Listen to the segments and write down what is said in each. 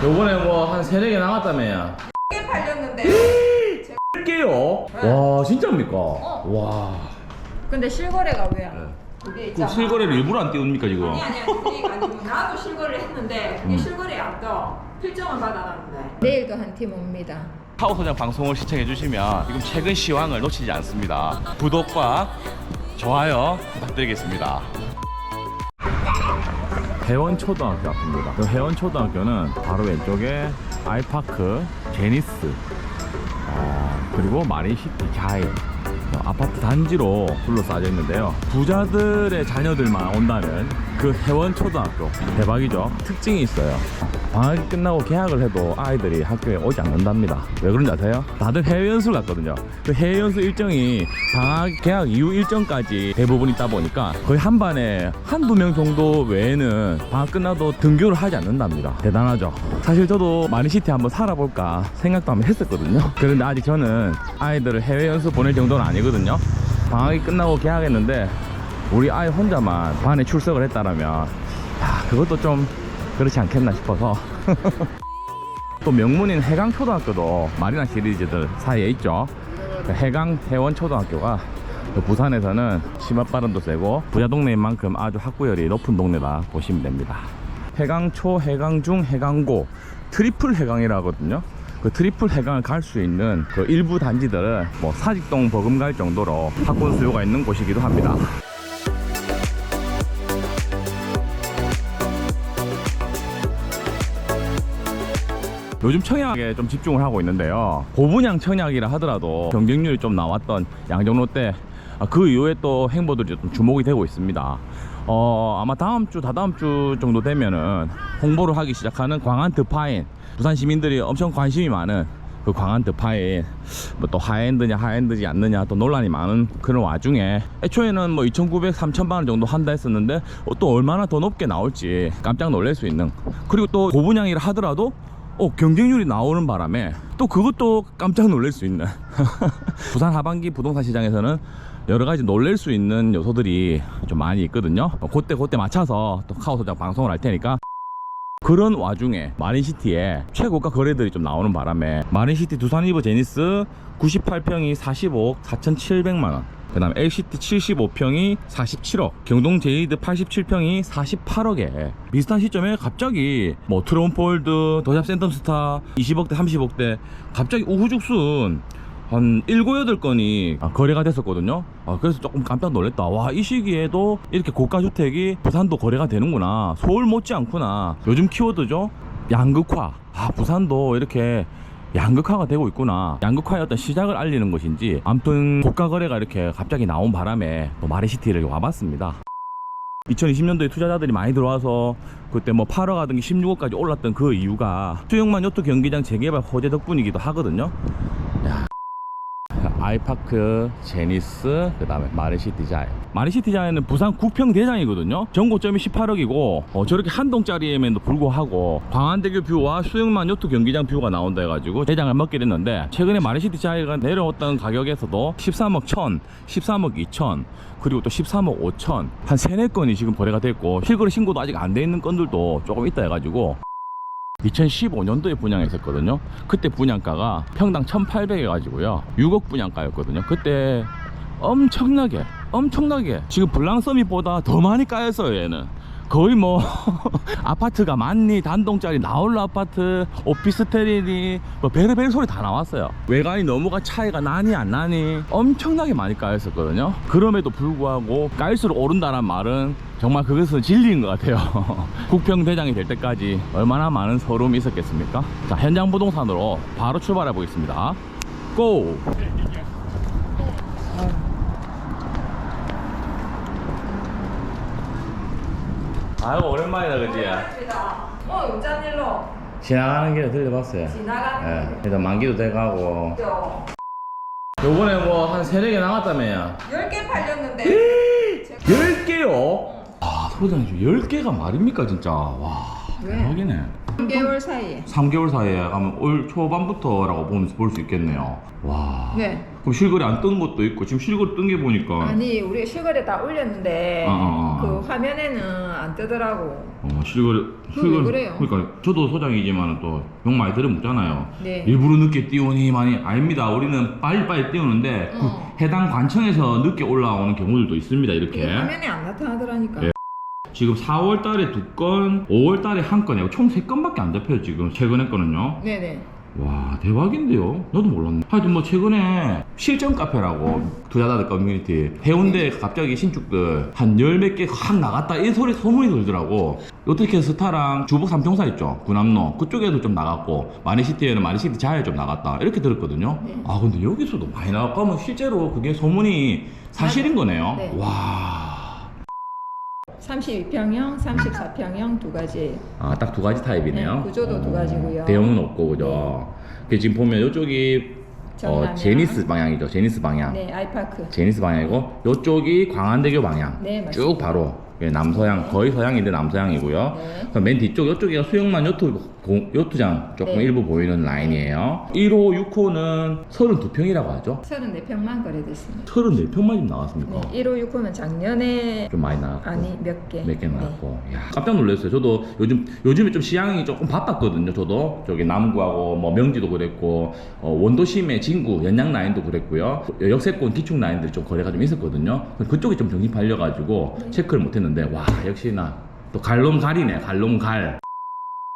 요번에 뭐 한 3-4개 나갔다며요. 10개 팔렸는데 10개요? 네. 와 진짜입니까? 어. 와. 근데 실거래가 왜? 네. 그게 그 있잖아. 실거래를 일부러 안 띄웁니까 지금? 아니 그게 아니고 나도 실거래를 했는데 그게 실거래 안 떠. 필정을 받아놨는데 내일도 한 팀 옵니다. 카오소장 방송을 시청해주시면 지금 최근 시황을 놓치지 않습니다. 구독과 좋아요 부탁드리겠습니다. 해원초등학교 앞입니다. 그 해원초등학교는 바로 왼쪽에 아이파크, 제니스, 그리고 마린시티 자이 아파트 단지로 둘러싸여 있는데요. 부자들의 자녀들만 온다는 그 해원초등학교 대박이죠. 특징이 있어요. 방학이 끝나고 개학을 해도 아이들이 학교에 오지 않는답니다. 왜 그런지 아세요? 다들 해외연수를 갔거든요. 그 해외연수 일정이 방학 개학 이후 일정까지 대부분 있다 보니까 거의 한 반에 한두 명 정도 외에는 방학 끝나도 등교를 하지 않는답니다. 대단하죠. 사실 저도 마린시티 한번 살아볼까 생각도 한번 했었거든요. 그런데 아직 저는 아이들을 해외연수 보낼 정도는 아니거든요. 방학이 끝나고 개학했는데 우리 아이 혼자만 반에 출석을 했다라면 야, 그것도 좀 그렇지 않겠나 싶어서 또 명문인 해강초등학교도 마리나 시리즈들 사이에 있죠. 해강 해원초등학교가 부산에서는 심합발음도 세고 부자 동네인 만큼 아주 학구열이 높은 동네다 보시면 됩니다. 해강초, 해강중, 해강고 트리플 해강이라 하거든요. 그 트리플 해강을 갈 수 있는 그 일부 단지들은 뭐 사직동 버금갈 정도로 학군 수요가 있는 곳이기도 합니다. 요즘 청약에 좀 집중을 하고 있는데요. 고분양 청약이라 하더라도 경쟁률이 좀 나왔던 양정로 때 그 이후에 또 행보들이 좀 주목이 되고 있습니다. 아마 다음 주, 다다음 주 정도 되면은 홍보를 하기 시작하는 광안 드파인, 부산 시민들이 엄청 관심이 많은 그 광안 드파인, 뭐 또 하이엔드냐 하이엔드지 않느냐 또 논란이 많은 그런 와중에 애초에는 뭐 2,900, 3,000만 원 정도 한다 했었는데 또 얼마나 더 높게 나올지 깜짝 놀랄 수 있는, 그리고 또 고분양이라 하더라도 경쟁률이 나오는 바람에 또 그것도 깜짝 놀랄 수 있는 부산 하반기 부동산 시장에서는 여러가지 놀랄 수 있는 요소들이 좀 많이 있거든요. 그때 맞춰서 또 카오소장 방송을 할 테니까. 그런 와중에 마린시티에 최고가 거래들이 좀 나오는 바람에 마린시티 두산리버 제니스 98평이 45억 4,700만원, 그 다음에 LCT 75평이 47억, 경동 제이드 87평이 48억에 비슷한 시점에 갑자기 뭐 트론폴드, 더샵 센텀스타 20억대 30억대 갑자기 우후죽순 한 7, 8건이 거래가 됐었거든요. 그래서 조금 깜짝 놀랐다. 와, 이 시기에도 이렇게 고가주택이 부산도 거래가 되는구나, 서울 못지않구나. 요즘 키워드죠, 양극화. 부산도 이렇게 양극화가 되고 있구나. 양극화의 어떤 시작을 알리는 것인지 아무튼 고가 거래가 이렇게 갑자기 나온 바람에 또 마린시티를 와봤습니다. 2020년도에 투자자들이 많이 들어와서 그때 뭐 8억 하던 게 16억까지 올랐던 그 이유가 수영만 요트 경기장 재개발 호재 덕분이기도 하거든요. 야. 아이파크, 제니스, 그 다음에 마린시티 자이. 마린시티 자이는 부산 구평 대장이거든요. 전고점이 18억이고 저렇게 한 동짜리임에도 불구하고 광안대교 뷰와 수영만 요트 경기장 뷰가 나온다 해가지고 대장을 먹게 됐는데, 최근에 마린시티 자이가 내려왔던 가격에서도 13억 1천, 13억 2천, 그리고 또 13억 5천 한 3-4건이 지금 거래가 됐고, 실거래 신고도 아직 안 돼 있는 건들도 조금 있다 해가지고 2015년도에 분양했었거든요. 그때 분양가가 평당 1,800 해가지고요 6억 분양가였거든요. 그때 엄청나게 지금 블랑서밋보다 더 많이 까였어요. 얘는 거의 뭐 아파트가 많니, 단독짜리 나홀로 아파트, 오피스텔이니 뭐 베르베르 소리 다 나왔어요. 외관이 너무가 차이가 나니 안 나니 엄청나게 많이 까였었거든요. 그럼에도 불구하고 까일수록 오른다는 말은 정말 그것은 진리인 것 같아요. 국평 대장이 될 때까지 얼마나 많은 서름이 있었겠습니까? 자, 현장 부동산으로 바로 출발해 보겠습니다. 고! 아이고 오랜만이다 그지? 용산 일로 지나가는 길에 들려봤어요. 지나가는 길. 일단 만기도 돼가고. 그죠? 요번에 뭐 한 3-4개 나갔다며요. 10개 팔렸는데 10개요? 소장님 10개가 말입니까 진짜? 와 왜? 대박이네. 3개월 사이에. 3개월 사이에 가면 올 초반부터라고 볼 수 있겠네요. 와. 네. 그럼 실거래 안 뜬 것도 있고 지금 실거래 뜬 게 보니까 아니 우리 실거래 다 올렸는데 그 화면에는 안 뜨더라고. 실거래 왜 그래요? 그러니까 저도 소장이지만 또 욕 많이 들어먹잖아요. 네. 일부러 늦게 띄우니 많이 아닙니다. 우리는 빨리빨리 띄우는데 그 해당 관청에서 늦게 올라오는 경우들도 있습니다. 이렇게 화면에 안 나타나더라니까. 네. 지금 4월 달에 2건, 5월 달에 1건이고 총 3건밖에 안 잡혀요. 지금 최근에 거는요. 네네. 와 대박인데요. 나도 몰랐네. 하여튼 뭐 최근에 실전 카페라고 투자자들 커뮤니티 해운대 갑자기 신축들 한 열 몇 개 확 나갔다 이 소리 소문이 돌더라고. 어떻게 스타랑 주복 삼총사 있죠, 구남로 그쪽에도 좀 나갔고 마리시티에는 마리시티 자에 좀 나갔다 이렇게 들었거든요. 네. 아 근데 여기서도 많이 나갔고 하면 실제로 그게 소문이 사실인 거네요. 네. 와. 32평형, 34평형 두 가지. 아, 딱 두 가지 타입이네요. 네, 구조도 두 가지고요. 대형은 없고, 그죠? 그 지금 보면 이쪽이 정남향. 제니스 방향이죠. 제니스 방향. 네, 아이파크. 제니스 방향이고, 이쪽이 광안대교 방향. 네, 맞습니다. 쭉 바로. 예, 남서향, 거의 서향인데 남서향이고요. 네. 그럼 맨 뒤쪽, 이쪽이 수영만 요트장 조금 네. 일부 보이는 라인이에요. 1호, 6호는 32평이라고 하죠. 34평만 거래됐습니다. 34평만 지금 나왔습니까? 네, 1호, 6호는 작년에 좀 많이 나왔고. 아니 몇 개. 몇 개 네. 나왔고. 야, 깜짝 놀랐어요. 저도 요즘에 좀 시향이 조금 바빴거든요. 저도 저기 남구하고 뭐 명지도 그랬고, 원도심의 진구, 연양 라인도 그랬고요. 역세권 기축 라인들이 좀 거래가 좀 있었거든요. 그쪽이 좀 정신 팔려가지고 체크를 못했는데, 와, 역시나 또 갈롬갈이네, 갈롬갈.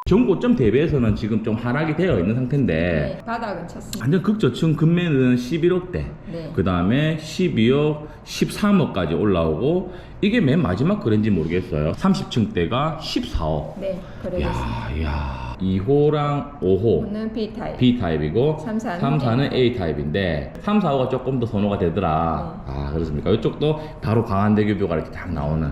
전 고점 대비해서는 지금 좀 하락이 되어 있는 상태인데, 네, 바닥은 쳤습니다. 완전 극저층 금매는 11억대, 네. 그 다음에 12억, 13억까지 올라오고, 이게 맨 마지막 거래인지 모르겠어요. 30층대가 14억. 네, 거래됐습니다. 야, 2호랑 5호. 오는 B타입. B타입이고 3, 4는 3, 4는 A타입인데 3, 4, 5가 조금 더 선호가 되더라. 아, 그렇습니까? 이쪽도 바로 광안대교뷰가 이렇게 딱 나오는.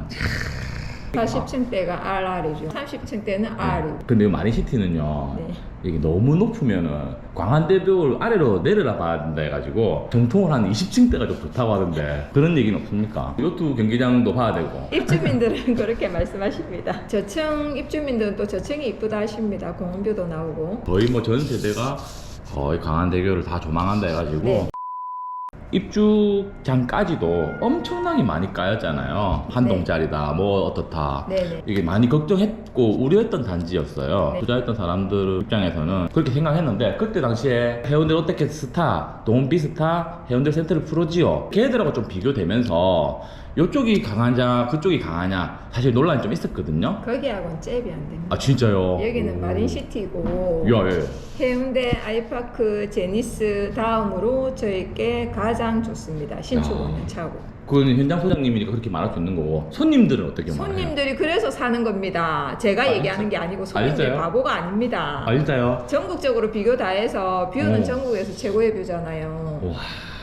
40층대가 RR이죠. 30층대는 R이고. 근데 이 마린시티는요, 네. 이게 너무 높으면은 광안대교를 아래로 내려라 봐야 된다 해가지고 정통을 한 20층대가 좀 좋다고 하던데 그런 얘기는 없습니까? 요트 경기장도 봐야 되고. 입주민들은 그렇게 말씀하십니다. 저층 입주민들은 또 저층이 이쁘다 하십니다. 공원뷰도 나오고. 거의 뭐 전 세대가 거의 광안대교를 다 조망한다 해가지고 네. 입주장까지도 엄청나게 많이 까였잖아요. 한 네. 동짜리다, 뭐 어떻다. 네네. 이게 많이 걱정했고 우려했던 단지였어요. 네. 투자했던 사람들 입장에서는 그렇게 생각했는데, 그때 당시에 해운대 롯데캐스타, 동비스타, 해운대 센트럴 프로지오 걔들하고 좀 비교되면서 이쪽이 강하냐 그쪽이 강하냐 사실 논란이 좀 있었거든요. 거기하고는 잽이 안 됩니다. 아 진짜요? 여기는 마린시티고 야, 예. 해운대 아이파크 제니스 다음으로 저희께 가장 좋습니다. 신축 야. 5년 차고. 그건 현장 소장님이니까 그렇게 말할 수 있는 거고, 손님들은 어떻게 말해요? 손님들이 그래서 사는 겁니다. 제가 아, 얘기하는 게 아니고 손님들 진짜요? 바보가 아닙니다. 아 진짜요? 전국적으로 비교 다 해서 뷰는 오. 전국에서 최고의 뷰잖아요. 와.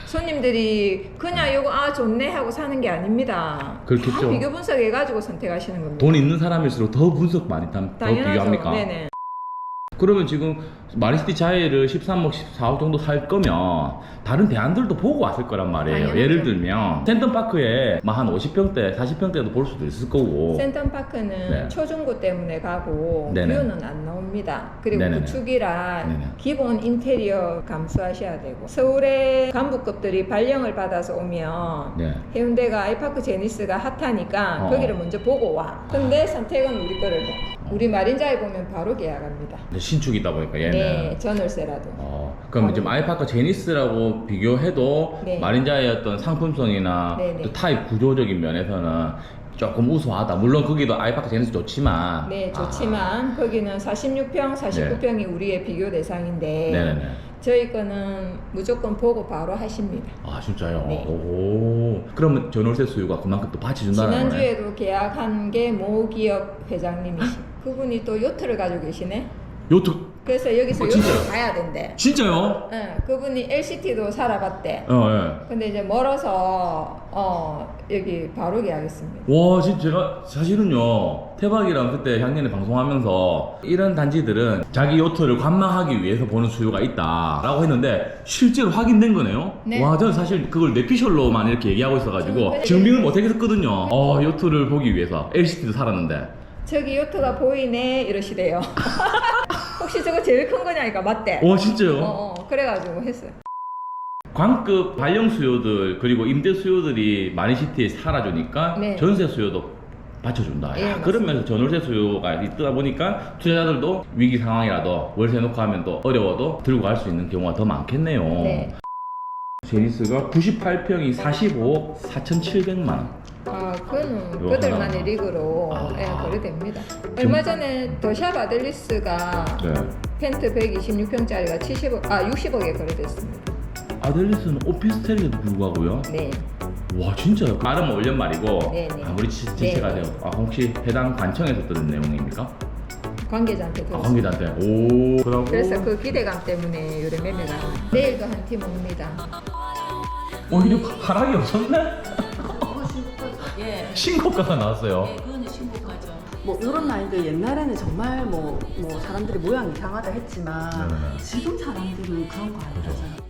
손님들이 그냥 이거 아 좋네 하고 사는 게 아닙니다. 그렇겠죠. 다 비교 분석해가지고 선택하시는 겁니다. 돈 있는 사람일수록 더 분석 많이 더 당연하죠. 비교합니까? 네네. 그러면 지금 마린시티 자해를 13억, 14억 정도 살 거면 다른 대안들도 보고 왔을 거란 말이에요. 당연하죠. 예를 들면 센텀파크에 한 50평대, 40평대도 볼 수도 있을 거고. 센텀파크는 네. 초중고 때문에 가고 네네. 뷰는 안 나옵니다. 그리고 네네네. 구축이라 네네. 기본 인테리어 감수하셔야 되고, 서울의 간부급들이 발령을 받아서 오면 네. 해운대가 아이파크 제니스가 핫하니까 어. 거기를 먼저 보고 와. 근데 선택은 우리 거를 해. 우리 마린자에 보면 바로 계약합니다. 근데 신축이다 보니까 얘는. 네, 전월세라도. 그럼 지금 아이파크 제니스라고 비교해도 네. 마린자의 어떤 상품성이나 네네. 또 타입 구조적인 면에서는 조금 우수하다. 물론 거기도 아이파크 제니스 좋지만. 네, 좋지만 거기는 46평, 49평이 우리의 비교 대상인데 네네네. 저희 거는 무조건 보고 바로 하십니다. 아 진짜요? 네. 오. 그러면 전월세 수요가 그만큼 또 받쳐준다는 거네. 지난주에도 계약한 게 모 기업 회장님이시. 그분이 또 요트를 가지고 계시네. 요트. 그래서 여기서 진짜요? 요트를 가야 된대. 진짜요? 응, 그분이 LCT도 살아봤대. 예. 근데 이제 멀어서 여기 바로 계약했습니다. 와, 진짜 제가 사실은요, 태박이랑 그때 작년에 방송하면서 이런 단지들은 자기 요트를 관망하기 위해서 보는 수요가 있다라고 했는데 실제로 확인된 거네요. 네. 와, 저는 사실 그걸 내피셜로만 이렇게 얘기하고 있어가지고 저는 증명을 못 하겠었거든요. 요트를 보기 위해서 LCT도 살았는데. 저기 요트가 보이네 이러시대요. 혹시 저거 제일 큰 거냐니까 맞대. 와 진짜요? 그래가지고 했어요. 광급 발령 수요들 그리고 임대 수요들이 마린시티에 사라지니까 네. 전세 수요도 받쳐준다. 예, 야, 그러면서 전월세 수요가 있다 보니까 투자자들도 위기 상황이라도 월세 놓고 하면 또 어려워도 들고 갈 수 있는 경우가 더 많겠네요. 네. 제니스가 98평이 45억 4,700만 원. 그거는 이거 그들만의 하나. 리그로 거래됩니다. 얼마 전에 더샵 아델리스가 네. 펜트 126평짜리가 60억에 거래됐습니다. 아델리스는 오피스텔에도 불구하고요. 네. 와 진짜요? 말은 올린 말이고 네, 네. 아무리 지체가 네. 돼요. 혹시 해당 관청에서 뜨는 내용입니까? 관계자한테 들었어요. 관계자한테. 오. 그러고. 그래서 그 기대감 때문에 요래 매매가 내일도 한 팀 옵니다. 오히려 하락이 없었네? 그거 신고가죠. 예. 신고가가 나왔어요. 예, 그거는 신고가죠. 뭐 이런 라인들 옛날에는 정말 뭐 사람들이 모양 이상하다 했지만 네네네. 지금 사람들은 그런 거 안 하잖아요.